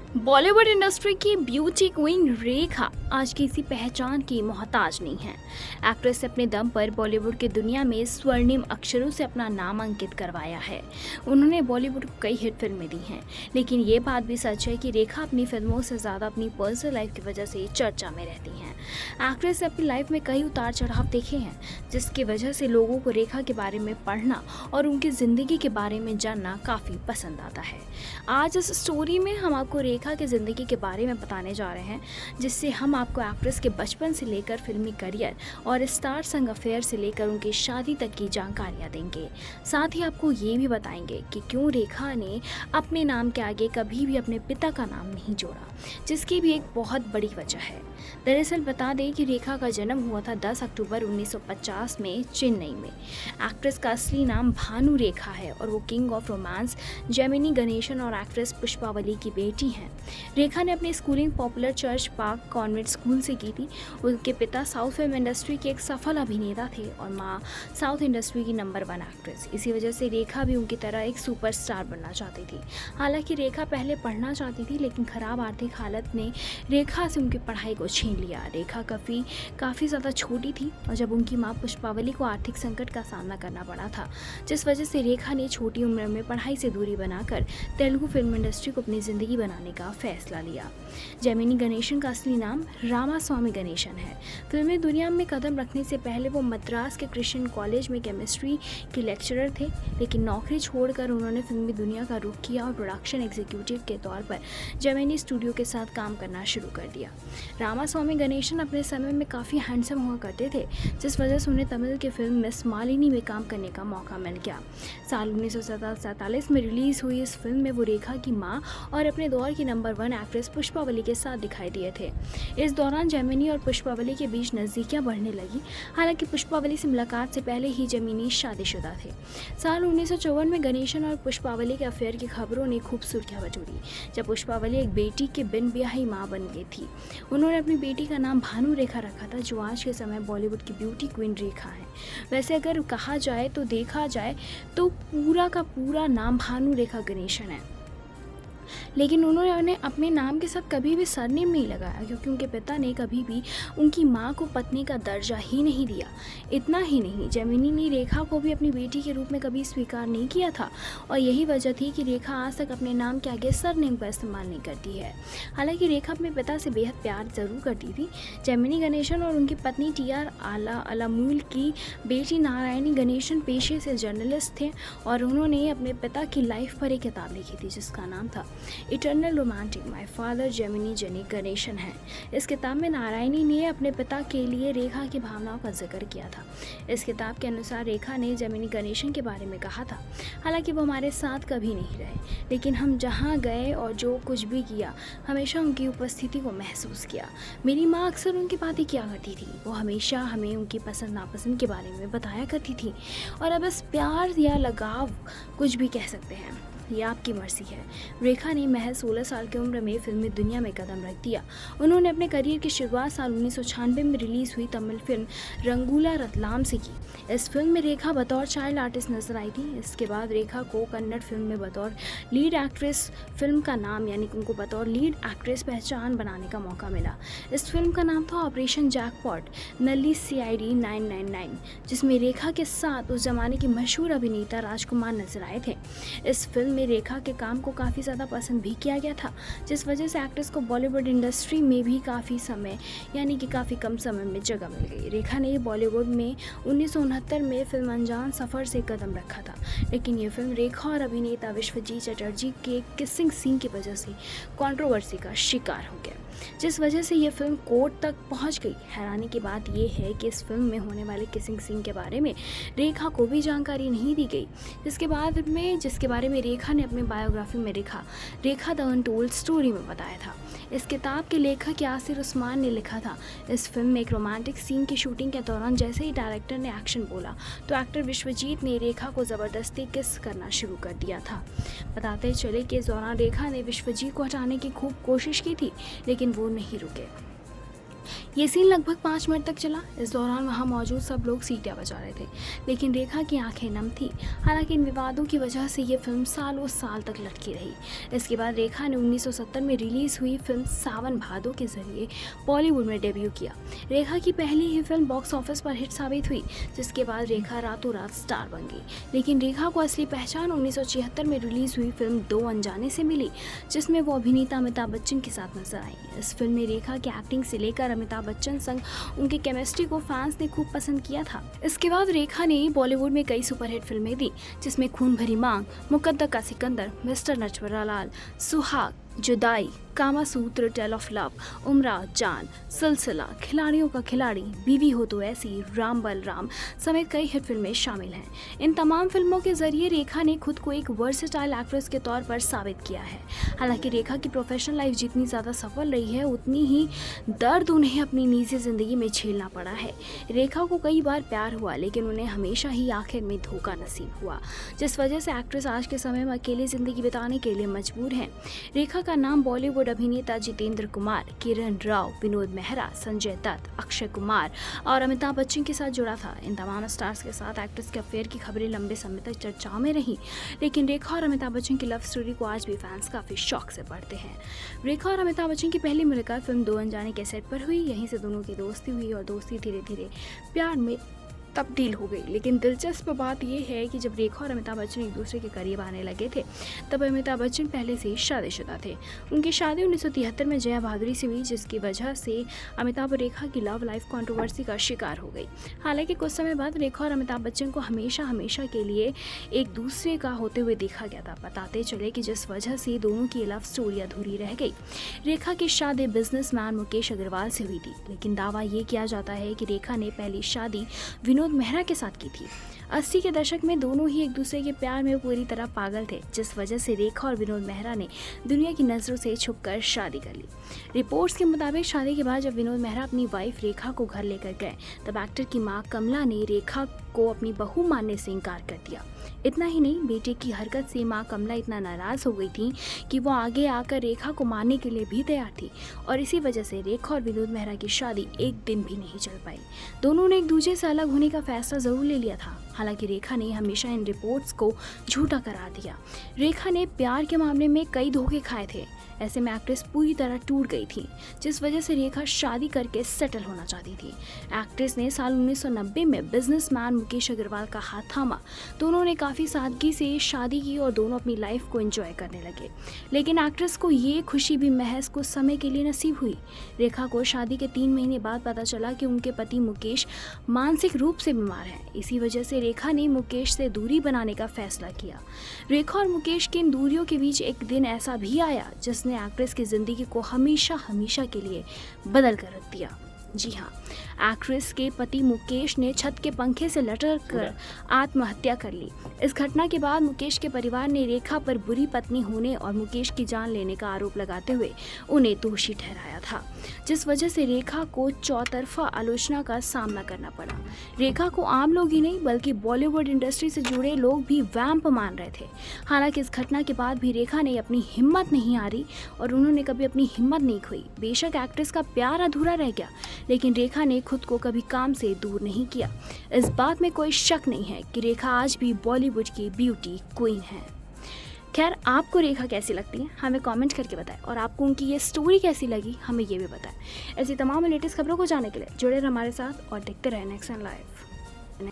Bollywood industry की beauty queen रेखा आज किसी पहचान की मोहताज नहीं है। एक्ट्रेस ने अपने दम पर बॉलीवुड की दुनिया में स्वर्णिम अक्षरों से अपना नाम अंकित करवाया है। उन्होंने बॉलीवुड को कई हिट फिल्में दी हैं, लेकिन ये बात भी सच है कि रेखा अपनी फिल्मों से ज़्यादा अपनी पर्सनल लाइफ की वजह से चर्चा में रहती हैं। एक्ट्रेस ने अपनी लाइफ में कई उतार चढ़ाव देखे हैं, जिसकी वजह से लोगों को रेखा के बारे में पढ़ना और उनकी ज़िंदगी के बारे में जानना काफ़ी पसंद आता है। आज इस स्टोरी में हम आपको रेखा की ज़िंदगी के बारे में बताने जा रहे हैं, जिससे हम आपको एक्ट्रेस के बचपन से लेकर फिल्मी करियर और स्टार संग अफेयर से लेकर उनकी शादी तक की जानकारियाँ देंगे। साथ ही आपको ये भी बताएंगे कि क्यों रेखा ने अपने नाम के आगे कभी भी अपने पिता का नाम नहीं जोड़ा, जिसकी भी एक बहुत बड़ी वजह है। दरअसल बता दें कि रेखा का जन्म हुआ था 10 अक्टूबर 1950 में चेन्नई में। एक्ट्रेस का असली नाम भानु रेखा है और वो king of romance Gemini Ganesan और एक्ट्रेस पुष्पावली की बेटी हैं। रेखा ने अपनी schooling popular church park convent school से की थी। उनके पिता साउथ फिल्म इंडस्ट्री के एक सफल अभिनेता थे और माँ साउथ इंडस्ट्री की नंबर 1 एक्ट्रेस। इसी वजह से रेखा भी उनकी तरह एक सुपरस्टार बनना चाहती थी। हालांकि रेखा पहले पढ़ना चाहती थी, लेकिन खराब आर्थिक हालत ने रेखा से उनकी पढ़ाई को छीन लिया। रेखा काफ़ी ज़्यादा छोटी थी और जब उनकी माँ पुष्पावली को आर्थिक संकट का सामना करना पड़ा था, जिस वजह से रेखा ने छोटी उम्र में पढ़ाई से दूरी बनाकर तेलुगु फिल्म इंडस्ट्री को अपनी ज़िंदगी बनाने का फैसला लिया। जेमिनी गणेशन का असली नाम रामास्वामी गणेशन है। फिल्मी दुनिया में कदम रखने से पहले वो मद्रास के क्रिश्चियन कॉलेज में केमिस्ट्री के लेक्चरर थे, लेकिन नौकरी छोड़कर उन्होंने फिल्मी दुनिया का रुख किया और प्रोडक्शन एग्जीक्यूटिव के तौर पर जेमिनी स्टूडियो के साथ काम करना शुरू कर दिया। रामास्वामी गणेशन अपने समय में काफ़ी हैंडसम हुआ करते थे, जिस वजह से उन्हें तमिल की फिल्म मिस मालिनी में काम करने का मौका मिल गया। साल 1947 में रिलीज़ हुई इस फिल्म में वो रेखा की माँ और अपने दौर की नंबर 1 एक्ट्रेस पुष्पावली के साथ दिखाई दिए थे। इस दौरान जेमिनी और पुष्पावली के बीच नज़दीकियाँ बढ़ने लगी। हालांकि पुष्पावली से मुलाकात से पहले ही जेमिनी शादीशुदा थे। साल 1954 में गणेशन और पुष्पावली के अफेयर की खबरों ने खूब सुर्खियाँ बटोरी, जब पुष्पावली एक बेटी के बिन ब्याही माँ बन गई थी। उन्होंने अपनी बेटी का नाम भानु रेखा रखा था, जो आज के समय बॉलीवुड की ब्यूटी क्वीन रेखा है। वैसे अगर कहा जाए तो देखा जाए तो पूरा का पूरा नाम भानु रेखा गणेशन है, लेकिन उन्होंने अपने नाम के साथ कभी भी सरनेम नहीं लगाया, क्योंकि उनके पिता ने कभी भी उनकी मां को पत्नी का दर्जा ही नहीं दिया। इतना ही नहीं, जेमिनी ने रेखा को भी अपनी बेटी के रूप में कभी स्वीकार नहीं किया था और यही वजह थी कि रेखा आज तक अपने नाम के आगे सरनेम का इस्तेमाल नहीं करती है। हालांकि रेखा अपने पिता से बेहद प्यार ज़रूर करती थी। जेमिनी गणेशन और उनकी पत्नी टी.आर. अलामुल की बेटी नारायणी गणेशन पेशे से जर्नलिस्ट थे और उन्होंने अपने पिता की लाइफ पर एक किताब लिखी थी, जिसका नाम था eternal romantic my father Gemini jenny Ganesan है। इस किताब में नारायणी ने अपने पिता के लिए रेखा की भावनाओं का जिक्र किया था। इस किताब के अनुसार रेखा ने जेमिनी गणेशन के बारे में कहा था, हालांकि वो हमारे साथ कभी नहीं रहे, लेकिन हम जहाँ गए और जो कुछ भी किया, हमेशा उनकी उपस्थिति को महसूस किया। मेरी माँ अक्सर उनकी बातें किया करती थी। वो हमेशा हमें उनकी पसंद नापसंद के बारे में बताया करती थी और अब बस प्यार या लगाव कुछ भी कह सकते हैं, ये आपकी मर्जी है। रेखा ने महज 16 साल की उम्र में फिल्मी दुनिया में कदम रख दिया। उन्होंने अपने करियर की शुरुआत साल 1996 में रिलीज़ हुई तमिल फिल्म रंगूला रतलाम से की। इस फिल्म में रेखा बतौर चाइल्ड आर्टिस्ट नजर आई थी। इसके बाद रेखा को कन्नड़ फिल्म में बतौर लीड एक्ट्रेस फिल्म का नाम यानी कि उनको बतौर लीड एक्ट्रेस पहचान बनाने का मौका मिला। इस फिल्म का नाम था ऑपरेशन जैकपॉट नल्ली CID 999, जिसमें रेखा के साथ उस जमाने के मशहूर अभिनेता राजकुमार नजर आए थे। इस फिल्म में रेखा के काम को काफ़ी ज़्यादा पसंद भी किया गया था, जिस वजह से एक्ट्रेस को बॉलीवुड इंडस्ट्री में भी काफ़ी समय यानी कि काफ़ी कम समय में जगह मिल गई। रेखा ने बॉलीवुड में 1969 में फिल्म अनजान सफ़र से कदम रखा था, लेकिन ये फिल्म रेखा और अभिनेता विश्वजीत चटर्जी के किसिंग सीन की वजह से कंट्रोवर्सी का शिकार हो गया, जिस वजह से ये फिल्म कोर्ट तक पहुंच गई। हैरानी की बात यह है कि इस फिल्म में होने वाले किसिंग सीन के बारे में रेखा को भी जानकारी नहीं दी गई, जिसके बारे में रेखा ने अपनी बायोग्राफी में रेखा द अनटोल्ड स्टोरी में बताया था। इस किताब के लेखक यासिर उस्मान ने लिखा था, इस फिल्म में एक रोमांटिक सीन की शूटिंग के दौरान जैसे ही डायरेक्टर ने एक्शन बोला तो एक्टर विश्वजीत ने रेखा को ज़बरदस्ती किस करना शुरू कर दिया था। बताते चले कि इस दौरान रेखा ने विश्वजीत को हटाने की खूब कोशिश की थी, लेकिन वो नहीं रुके। ये सीन लगभग 5 मिनट तक चला। इस दौरान वहाँ मौजूद सब लोग सीटियाँ बजा रहे थे, लेकिन रेखा की आंखें नम थी। हालांकि इन विवादों की वजह से ये फिल्म सालों साल तक लटकी रही। इसके बाद रेखा ने 1970 में रिलीज हुई फिल्म सावन भादो के जरिए बॉलीवुड में डेब्यू किया। रेखा की पहली ही फिल्म बॉक्स ऑफिस पर हिट साबित हुई, जिसके बाद रेखा रातों रात स्टार बन गई। लेकिन रेखा को असली पहचान 1976 में रिलीज हुई फिल्म दो अनजाने से मिली, जिसमें वो अभिनेता अमिताभ बच्चन के साथ नजर आई। इस फिल्म में रेखा की एक्टिंग से लेकर अमिताभ बच्चन संग उनकी केमिस्ट्री को फैंस ने खूब पसंद किया था। इसके बाद रेखा ने बॉलीवुड में कई सुपरहिट फिल्में दी, जिसमें खून भरी मांग, मुकद्दर का सिकंदर, मिस्टर नटवरलाल, सुहाग, जुदाई, कामासूत्र, टेल ऑफ लव, उम्रा जान, सिलसिला, खिलाड़ियों का खिलाड़ी, बीवी हो तो ऐसी, राम बलराम समेत कई हिट फिल्में शामिल हैं। इन तमाम फिल्मों के जरिए रेखा ने खुद को एक वर्सेटाइल एक्ट्रेस के तौर पर साबित किया है। हालांकि रेखा की प्रोफेशनल लाइफ जितनी ज़्यादा सफल रही है, उतनी ही दर्द उन्हें अपनी निजी जिंदगी में झेलना पड़ा है। रेखा को कई बार प्यार हुआ, लेकिन उन्हें हमेशा ही आखिर में धोखा नसीब हुआ, जिस वजह से एक्ट्रेस आज के समय में अकेली जिंदगी बिताने के लिए मजबूर हैं। रेखा का नाम बॉलीवुड अभिनेता जितेंद्र कुमार, किरण राव, विनोद मेहरा, संजय दत्त, अक्षय कुमार और अमिताभ बच्चन के साथ जुड़ा था। इन तमाम स्टार्स के साथ एक्ट्रेस के अफेयर की खबरें लंबे समय तक चर्चाओं में रहीं, लेकिन रेखा और अमिताभ बच्चन की लव स्टोरी को आज भी फैंस काफी शौक से पढ़ते हैं। रेखा और अमिताभ बच्चन की पहली मुलाकात फिल्म दो अनजाने के सेट पर हुई। यहीं से दोनों की दोस्ती हुई और दोस्ती धीरे धीरे प्यार में तब्दील हो गई। लेकिन दिलचस्प बात यह है कि जब रेखा और अमिताभ बच्चन एक दूसरे के करीब आने लगे थे, तब अमिताभ बच्चन पहले से ही शादीशुदा थे। उनकी शादी 1973 में जया भादुरी से हुई, जिसकी वजह से अमिताभ और रेखा की लव लाइफ कंट्रोवर्सी का शिकार हो गई। हालांकि कुछ समय बाद रेखा और अमिताभ बच्चन को हमेशा हमेशा के लिए एक दूसरे का होते हुए देखा गया था। बताते चले कि जिस वजह से दोनों की लव स्टोरी अधूरी रह गई। रेखा की शादी बिजनेसमैन मुकेश अग्रवाल से हुई थी, लेकिन दावा ये किया जाता है कि रेखा ने पहली शादी विनोद मेहरा के साथ की थी। 80 के दशक में दोनों ही एक दूसरे के प्यार में पूरी तरह पागल थे, जिस वजह से रेखा और विनोद मेहरा ने दुनिया की नजरों से छुपकर शादी कर ली। रिपोर्ट्स के मुताबिक शादी के बाद जब विनोद मेहरा अपनी वाइफ रेखा को घर लेकर गए, तब एक्टर की मां कमला ने रेखा को अपनी बहू मानने से इनकार कर दिया। इतना ही नहीं, बेटे की हरकत से मां कमला इतना नाराज हो गई थी कि वो आगे आकर रेखा को मारने के लिए भी तैयार थी, और इसी वजह से रेखा और विनोद मेहरा की शादी एक दिन भी नहीं चल पाई। दोनों ने एक दूसरे से अलग होने का फैसला जरूर ले लिया था। हालांकि रेखा ने हमेशा इन रिपोर्ट्स को झूठा करार दिया। रेखा ने प्यार के मामले में कई धोखे खाए थे। ऐसे में एक्ट्रेस पूरी तरह टूट गई थी, जिस वजह से रेखा शादी करके सेटल होना चाहती थी। एक्ट्रेस ने साल 1990 में बिजनेसमैन मुकेश अग्रवाल का हाथ थामा। दोनों ने काफ़ी सादगी से शादी की और दोनों अपनी लाइफ को एंजॉय करने लगे। लेकिन एक्ट्रेस को ये खुशी भी महज कुछ समय के लिए नसीब हुई। रेखा को शादी के 3 महीने बाद पता चला कि उनके पति मुकेश मानसिक रूप से बीमार हैं। इसी वजह से रेखा ने मुकेश से दूरी बनाने का फैसला किया। रेखा और मुकेश की इन दूरियों के बीच एक दिन ऐसा भी आया जिसने एक्ट्रेस की जिंदगी को हमेशा हमेशा के लिए बदल कर रख दिया। जी हाँ, एक्ट्रेस के पति मुकेश ने छत के पंखे से लटक कर आत्महत्या कर ली। इस घटना के बाद मुकेश के परिवार ने रेखा पर बुरी पत्नी होने और मुकेश की जान लेने का आरोप लगाते हुए उन्हें दोषी ठहराया था, जिस वजह से रेखा को चौतरफा आलोचना का सामना करना पड़ा। रेखा को आम लोग ही नहीं, बल्कि बॉलीवुड इंडस्ट्री से जुड़े लोग भी वैम्प मान रहे थे। हालांकि इस घटना के बाद भी रेखा ने अपनी हिम्मत नहीं हारी और उन्होंने कभी अपनी हिम्मत नहीं खोई। बेशक एक्ट्रेस का प्यार अधूरा रह गया, लेकिन रेखा ने खुद को कभी काम से दूर नहीं किया। इस बात में कोई शक नहीं है कि रेखा आज भी बॉलीवुड की ब्यूटी क्वीन है। खैर, आपको रेखा कैसी लगती है हमें कमेंट करके बताएं, और आपको उनकी ये स्टोरी कैसी लगी हमें ये भी बताएं। ऐसी तमाम लेटेस्ट खबरों को जानने के लिए जुड़े रहें हमारे साथ और देखते रहें नेक्स्ट लाइव।